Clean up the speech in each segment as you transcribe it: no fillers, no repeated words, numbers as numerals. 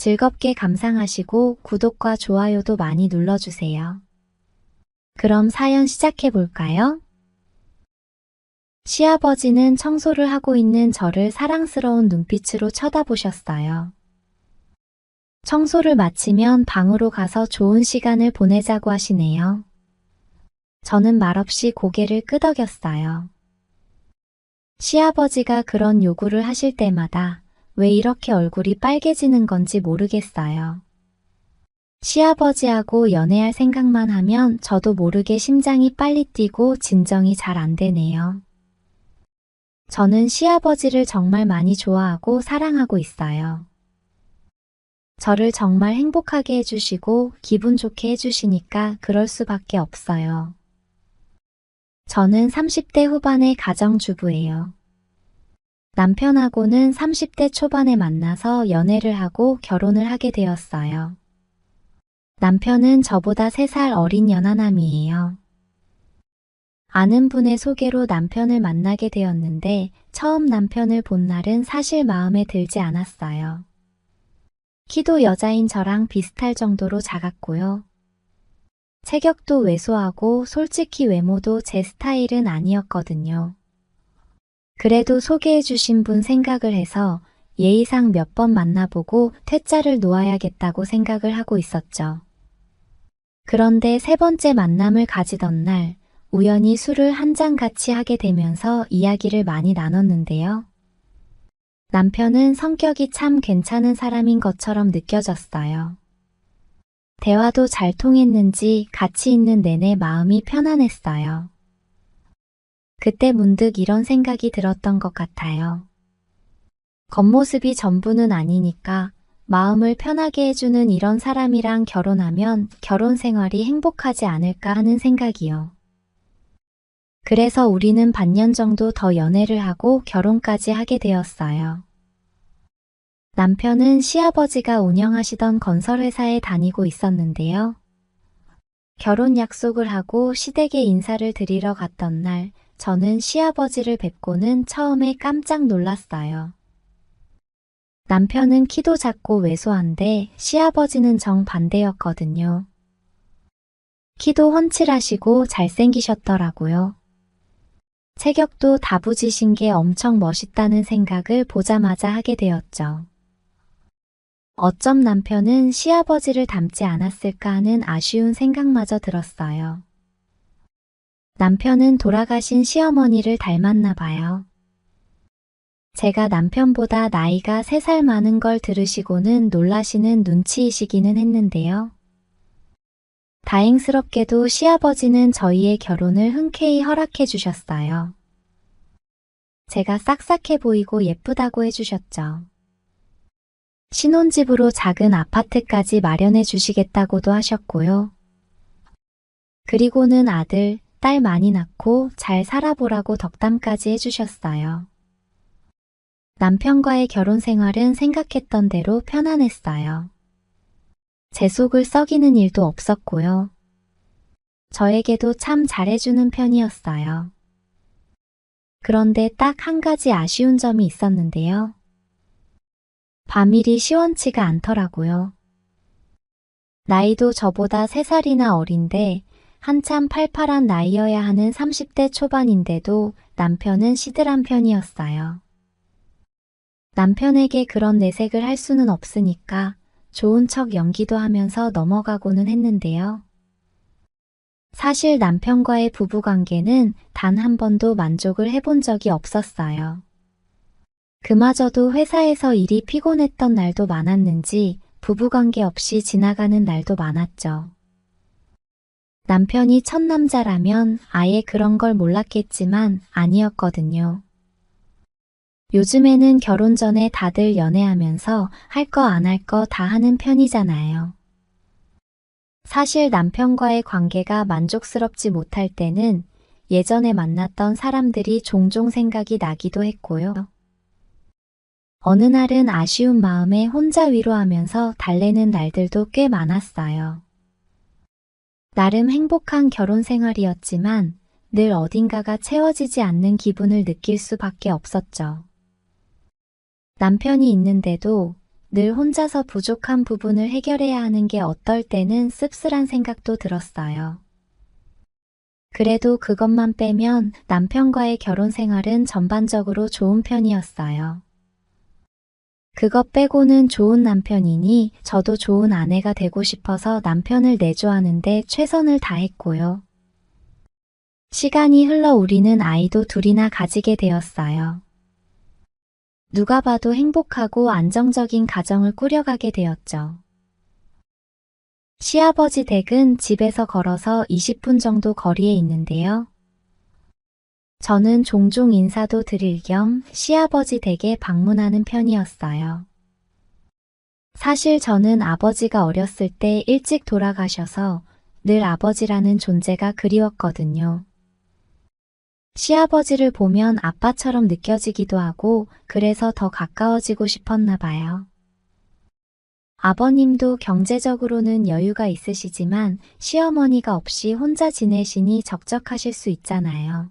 즐겁게 감상하시고 구독과 좋아요도 많이 눌러주세요. 그럼 사연 시작해 볼까요? 시아버지는 청소를 하고 있는 저를 사랑스러운 눈빛으로 쳐다보셨어요. 청소를 마치면 방으로 가서 좋은 시간을 보내자고 하시네요. 저는 말없이 고개를 끄덕였어요. 시아버지가 그런 요구를 하실 때마다 왜 이렇게 얼굴이 빨개지는 건지 모르겠어요. 시아버지하고 연애할 생각만 하면 저도 모르게 심장이 빨리 뛰고 진정이 잘 안 되네요. 저는 시아버지를 정말 많이 좋아하고 사랑하고 있어요. 저를 정말 행복하게 해주시고 기분 좋게 해주시니까 그럴 수밖에 없어요. 저는 30대 후반의 가정주부예요. 남편하고는 30대 초반에 만나서 연애를 하고 결혼을 하게 되었어요. 남편은 저보다 3살 어린 연하남이에요. 아는 분의 소개로 남편을 만나게 되었는데 처음 남편을 본 날은 사실 마음에 들지 않았어요. 키도 여자인 저랑 비슷할 정도로 작았고요. 체격도 왜소하고 솔직히 외모도 제 스타일은 아니었거든요. 그래도 소개해 주신 분 생각을 해서 예의상 몇 번 만나보고 퇴짜를 놓아야겠다고 생각을 하고 있었죠. 그런데 3번째 만남을 가지던 날 우연히 술을 한 잔 같이 하게 되면서 이야기를 많이 나눴는데요. 남편은 성격이 참 괜찮은 사람인 것처럼 느껴졌어요. 대화도 잘 통했는지 같이 있는 내내 마음이 편안했어요. 그때 문득 이런 생각이 들었던 것 같아요. 겉모습이 전부는 아니니까 마음을 편하게 해주는 이런 사람이랑 결혼하면 결혼 생활이 행복하지 않을까 하는 생각이요. 그래서 우리는 반년 정도 더 연애를 하고 결혼까지 하게 되었어요. 남편은 시아버지가 운영하시던 건설회사에 다니고 있었는데요. 결혼 약속을 하고 시댁에 인사를 드리러 갔던 날 저는 시아버지를 뵙고는 처음에 깜짝 놀랐어요. 남편은 키도 작고 왜소한데 시아버지는 정반대였거든요. 키도 훤칠하시고 잘생기셨더라고요. 체격도 다부지신 게 엄청 멋있다는 생각을 보자마자 하게 되었죠. 어쩜 남편은 시아버지를 닮지 않았을까 하는 아쉬운 생각마저 들었어요. 남편은 돌아가신 시어머니를 닮았나 봐요. 제가 남편보다 나이가 3살 많은 걸 들으시고는 놀라시는 눈치이시기는 했는데요. 다행스럽게도 시아버지는 저희의 결혼을 흔쾌히 허락해 주셨어요. 제가 싹싹해 보이고 예쁘다고 해주셨죠. 신혼집으로 작은 아파트까지 마련해 주시겠다고도 하셨고요. 그리고는 아들, 딸 많이 낳고 잘 살아보라고 덕담까지 해주셨어요. 남편과의 결혼 생활은 생각했던 대로 편안했어요. 제 속을 썩이는 일도 없었고요. 저에게도 참 잘해주는 편이었어요. 그런데 딱 한 가지 아쉬운 점이 있었는데요. 밤일이 시원치가 않더라고요. 나이도 저보다 3살이나 어린데 한참 팔팔한 나이여야 하는 30대 초반인데도 남편은 시들한 편이었어요. 남편에게 그런 내색을 할 수는 없으니까 좋은 척 연기도 하면서 넘어가고는 했는데요. 사실 남편과의 부부관계는 단 한 번도 만족을 해본 적이 없었어요. 그마저도 회사에서 일이 피곤했던 날도 많았는지 부부관계 없이 지나가는 날도 많았죠. 남편이 첫 남자라면 아예 그런 걸 몰랐겠지만 아니었거든요. 요즘에는 결혼 전에 다들 연애하면서 할 거 안 할 거 다 하는 편이잖아요. 사실 남편과의 관계가 만족스럽지 못할 때는 예전에 만났던 사람들이 종종 생각이 나기도 했고요. 어느 날은 아쉬운 마음에 혼자 위로하면서 달래는 날들도 꽤 많았어요. 나름 행복한 결혼 생활이었지만 늘 어딘가가 채워지지 않는 기분을 느낄 수밖에 없었죠. 남편이 있는데도 늘 혼자서 부족한 부분을 해결해야 하는 게 어떨 때는 씁쓸한 생각도 들었어요. 그래도 그것만 빼면 남편과의 결혼 생활은 전반적으로 좋은 편이었어요. 그것 빼고는 좋은 남편이니 저도 좋은 아내가 되고 싶어서 남편을 내조하는데 최선을 다했고요. 시간이 흘러 우리는 아이도 둘이나 가지게 되었어요. 누가 봐도 행복하고 안정적인 가정을 꾸려가게 되었죠. 시아버지 댁은 집에서 걸어서 20분 정도 거리에 있는데요. 저는 종종 인사도 드릴 겸 시아버지 댁에 방문하는 편이었어요. 사실 저는 아버지가 어렸을 때 일찍 돌아가셔서 늘 아버지라는 존재가 그리웠거든요. 시아버지를 보면 아빠처럼 느껴지기도 하고 그래서 더 가까워지고 싶었나 봐요. 아버님도 경제적으로는 여유가 있으시지만 시어머니가 없이 혼자 지내시니 적적하실 수 있잖아요.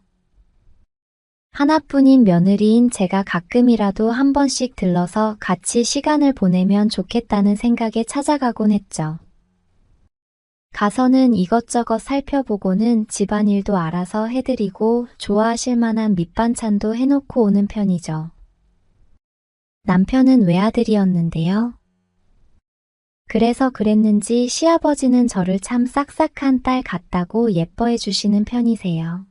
하나뿐인 며느리인 제가 가끔이라도 한 번씩 들러서 같이 시간을 보내면 좋겠다는 생각에 찾아가곤 했죠. 가서는 이것저것 살펴보고는 집안일도 알아서 해드리고 좋아하실 만한 밑반찬도 해놓고 오는 편이죠. 남편은 외아들이었는데요. 그래서 그랬는지 시아버지는 저를 참 싹싹한 딸 같다고 예뻐해 주시는 편이세요.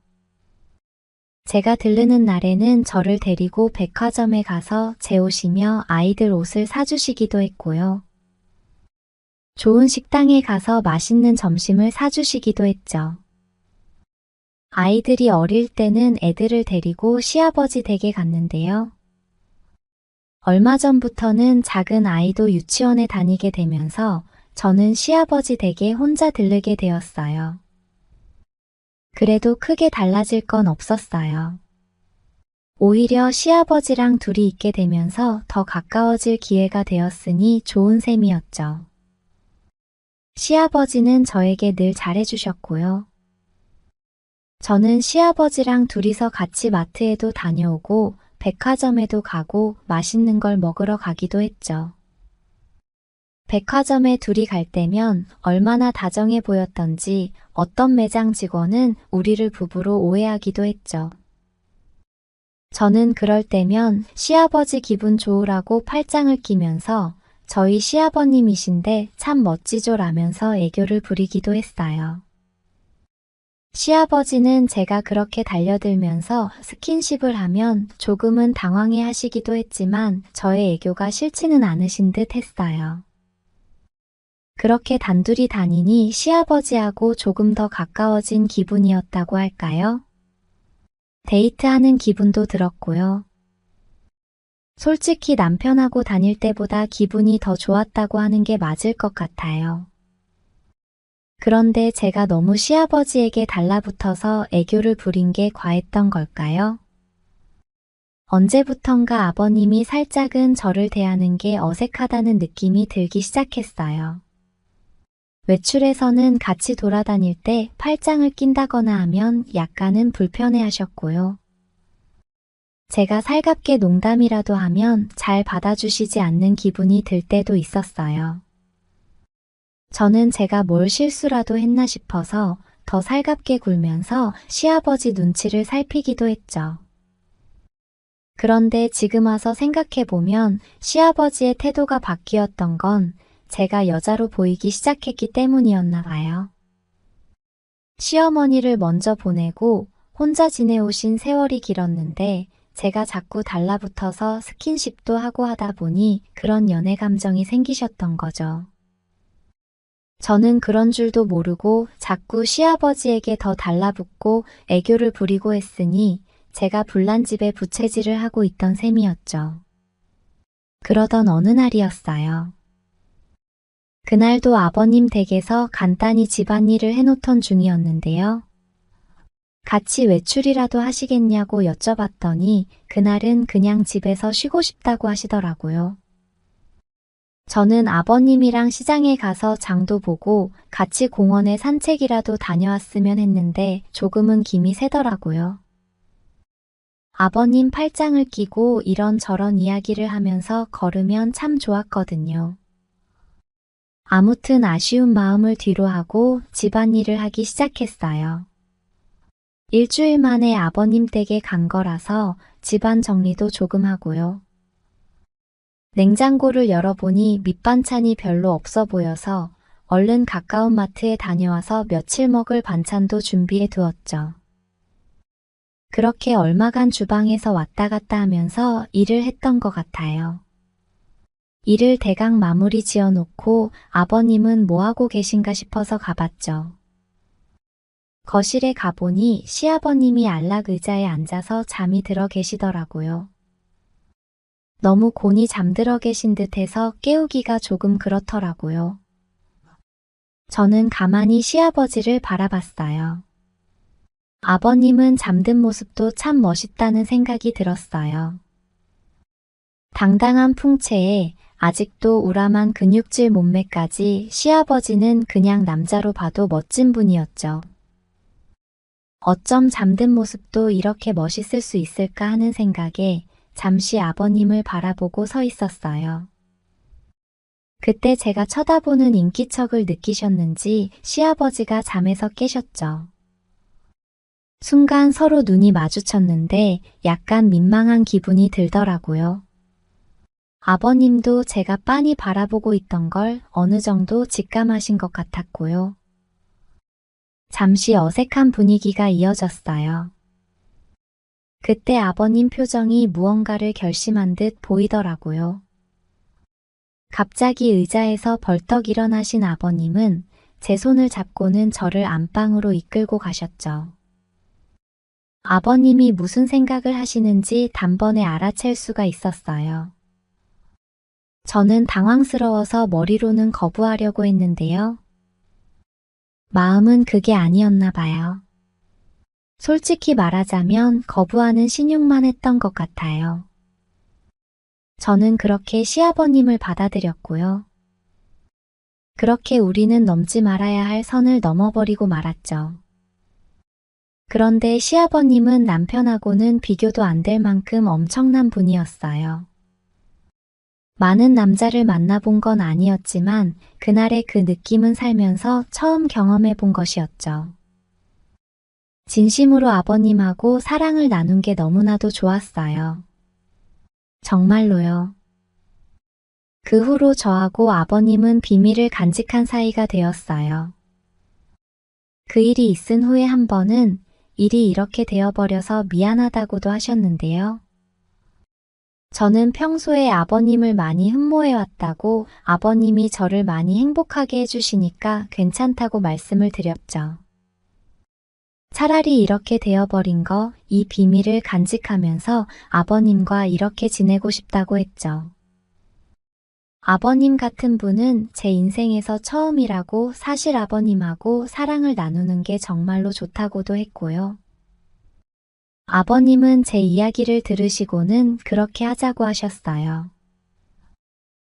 제가 들르는 날에는 저를 데리고 백화점에 가서 제 옷이며 아이들 옷을 사주시기도 했고요. 좋은 식당에 가서 맛있는 점심을 사주시기도 했죠. 아이들이 어릴 때는 애들을 데리고 시아버지 댁에 갔는데요. 얼마 전부터는 작은 아이도 유치원에 다니게 되면서 저는 시아버지 댁에 혼자 들르게 되었어요. 그래도 크게 달라질 건 없었어요. 오히려 시아버지랑 둘이 있게 되면서 더 가까워질 기회가 되었으니 좋은 셈이었죠. 시아버지는 저에게 늘 잘해주셨고요. 저는 시아버지랑 둘이서 같이 마트에도 다녀오고 백화점에도 가고 맛있는 걸 먹으러 가기도 했죠. 백화점에 둘이 갈 때면 얼마나 다정해 보였던지 어떤 매장 직원은 우리를 부부로 오해하기도 했죠. 저는 그럴 때면 시아버지 기분 좋으라고 팔짱을 끼면서 저희 시아버님이신데 참 멋지죠 라면서 애교를 부리기도 했어요. 시아버지는 제가 그렇게 달려들면서 스킨십을 하면 조금은 당황해 하시기도 했지만 저의 애교가 싫지는 않으신 듯 했어요. 그렇게 단둘이 다니니 시아버지하고 조금 더 가까워진 기분이었다고 할까요? 데이트하는 기분도 들었고요. 솔직히 남편하고 다닐 때보다 기분이 더 좋았다고 하는 게 맞을 것 같아요. 그런데 제가 너무 시아버지에게 달라붙어서 애교를 부린 게 과했던 걸까요? 언제부턴가 아버님이 살짝은 저를 대하는 게 어색하다는 느낌이 들기 시작했어요. 외출에서는 같이 돌아다닐 때 팔짱을 낀다거나 하면 약간은 불편해 하셨고요. 제가 살갑게 농담이라도 하면 잘 받아주시지 않는 기분이 들 때도 있었어요. 저는 제가 뭘 실수라도 했나 싶어서 더 살갑게 굴면서 시아버지 눈치를 살피기도 했죠. 그런데 지금 와서 생각해보면 시아버지의 태도가 바뀌었던 건 제가 여자로 보이기 시작했기 때문이었나 봐요. 시어머니를 먼저 보내고 혼자 지내오신 세월이 길었는데 제가 자꾸 달라붙어서 스킨십도 하고 하다 보니 그런 연애 감정이 생기셨던 거죠. 저는 그런 줄도 모르고 자꾸 시아버지에게 더 달라붙고 애교를 부리고 했으니 제가 불난 집에 부채질을 하고 있던 셈이었죠. 그러던 어느 날이었어요. 그날도 아버님 댁에서 간단히 집안일을 해놓던 중이었는데요. 같이 외출이라도 하시겠냐고 여쭤봤더니 그날은 그냥 집에서 쉬고 싶다고 하시더라고요. 저는 아버님이랑 시장에 가서 장도 보고 같이 공원에 산책이라도 다녀왔으면 했는데 조금은 김이 새더라고요. 아버님 팔짱을 끼고 이런저런 이야기를 하면서 걸으면 참 좋았거든요. 아무튼 아쉬운 마음을 뒤로하고 집안일을 하기 시작했어요. 일주일 만에 아버님 댁에 간 거라서 집안 정리도 조금 하고요. 냉장고를 열어보니 밑반찬이 별로 없어 보여서 얼른 가까운 마트에 다녀와서 며칠 먹을 반찬도 준비해 두었죠. 그렇게 얼마간 주방에서 왔다 갔다 하면서 일을 했던 것 같아요. 일을 대강 마무리 지어 놓고 아버님은 뭐하고 계신가 싶어서 가봤죠. 거실에 가보니 시아버님이 안락 의자에 앉아서 잠이 들어 계시더라고요. 너무 곤히 잠들어 계신 듯해서 깨우기가 조금 그렇더라고요. 저는 가만히 시아버지를 바라봤어요. 아버님은 잠든 모습도 참 멋있다는 생각이 들었어요. 당당한 풍채에 아직도 우람한 근육질 몸매까지 시아버지는 그냥 남자로 봐도 멋진 분이었죠. 어쩜 잠든 모습도 이렇게 멋있을 수 있을까 하는 생각에 잠시 아버님을 바라보고 서 있었어요. 그때 제가 쳐다보는 인기척을 느끼셨는지 시아버지가 잠에서 깨셨죠. 순간 서로 눈이 마주쳤는데 약간 민망한 기분이 들더라고요. 아버님도 제가 빤히 바라보고 있던 걸 어느 정도 직감하신 것 같았고요. 잠시 어색한 분위기가 이어졌어요. 그때 아버님 표정이 무언가를 결심한 듯 보이더라고요. 갑자기 의자에서 벌떡 일어나신 아버님은 제 손을 잡고는 저를 안방으로 이끌고 가셨죠. 아버님이 무슨 생각을 하시는지 단번에 알아챌 수가 있었어요. 저는 당황스러워서 머리로는 거부하려고 했는데요. 마음은 그게 아니었나 봐요. 솔직히 말하자면 거부하는 신용만 했던 것 같아요. 저는 그렇게 시아버님을 받아들였고요. 그렇게 우리는 넘지 말아야 할 선을 넘어버리고 말았죠. 그런데 시아버님은 남편하고는 비교도 안 될 만큼 엄청난 분이었어요. 많은 남자를 만나본 건 아니었지만 그날의 그 느낌은 살면서 처음 경험해 본 것이었죠. 진심으로 아버님하고 사랑을 나눈 게 너무나도 좋았어요. 정말로요. 그 후로 저하고 아버님은 비밀을 간직한 사이가 되었어요. 그 일이 있은 후에 한 번은 일이 이렇게 되어버려서 미안하다고도 하셨는데요. 저는 평소에 아버님을 많이 흠모해왔다고 아버님이 저를 많이 행복하게 해주시니까 괜찮다고 말씀을 드렸죠. 차라리 이렇게 되어버린 거, 이 비밀을 간직하면서 아버님과 이렇게 지내고 싶다고 했죠. 아버님 같은 분은 제 인생에서 처음이라고 사실 아버님하고 사랑을 나누는 게 정말로 좋다고도 했고요. 아버님은 제 이야기를 들으시고는 그렇게 하자고 하셨어요.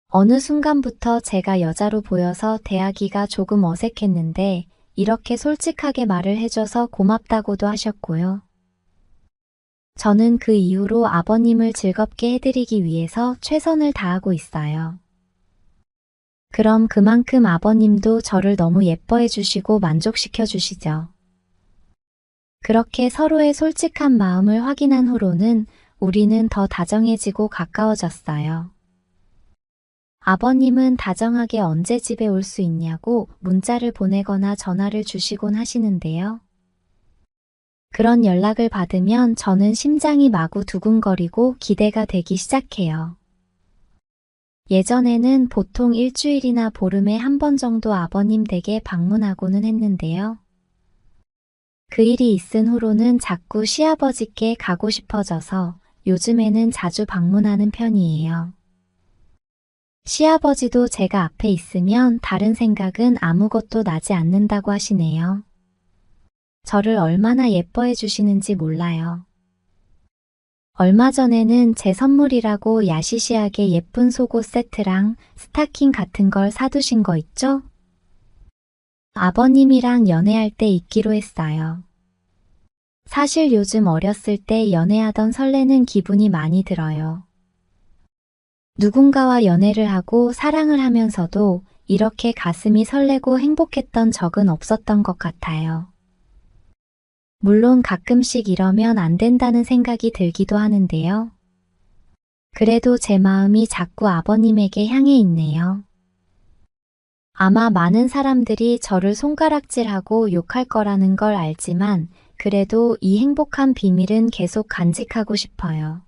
어느 순간부터 제가 여자로 보여서 대하기가 조금 어색했는데 이렇게 솔직하게 말을 해줘서 고맙다고도 하셨고요. 저는 그 이후로 아버님을 즐겁게 해드리기 위해서 최선을 다하고 있어요. 그럼 그만큼 아버님도 저를 너무 예뻐해 주시고 만족시켜 주시죠. 그렇게 서로의 솔직한 마음을 확인한 후로는 우리는 더 다정해지고 가까워졌어요. 아버님은 다정하게 언제 집에 올 수 있냐고 문자를 보내거나 전화를 주시곤 하시는데요. 그런 연락을 받으면 저는 심장이 마구 두근거리고 기대가 되기 시작해요. 예전에는 보통 일주일이나 보름에 한 번 정도 아버님 댁에 방문하고는 했는데요. 그 일이 있은 후로는 자꾸 시아버지께 가고 싶어져서 요즘에는 자주 방문하는 편이에요. 시아버지도 제가 앞에 있으면 다른 생각은 아무것도 나지 않는다고 하시네요. 저를 얼마나 예뻐해 주시는지 몰라요. 얼마 전에는 제 선물이라고 야시시하게 예쁜 속옷 세트랑 스타킹 같은 걸 사두신 거 있죠? 아버님이랑 연애할 때 입기로 했어요. 사실 요즘 어렸을 때 연애하던 설레는 기분이 많이 들어요. 누군가와 연애를 하고 사랑을 하면서도 이렇게 가슴이 설레고 행복했던 적은 없었던 것 같아요. 물론 가끔씩 이러면 안 된다는 생각이 들기도 하는데요. 그래도 제 마음이 자꾸 아버님에게 향해 있네요. 아마 많은 사람들이 저를 손가락질하고 욕할 거라는 걸 알지만 그래도 이 행복한 비밀은 계속 간직하고 싶어요.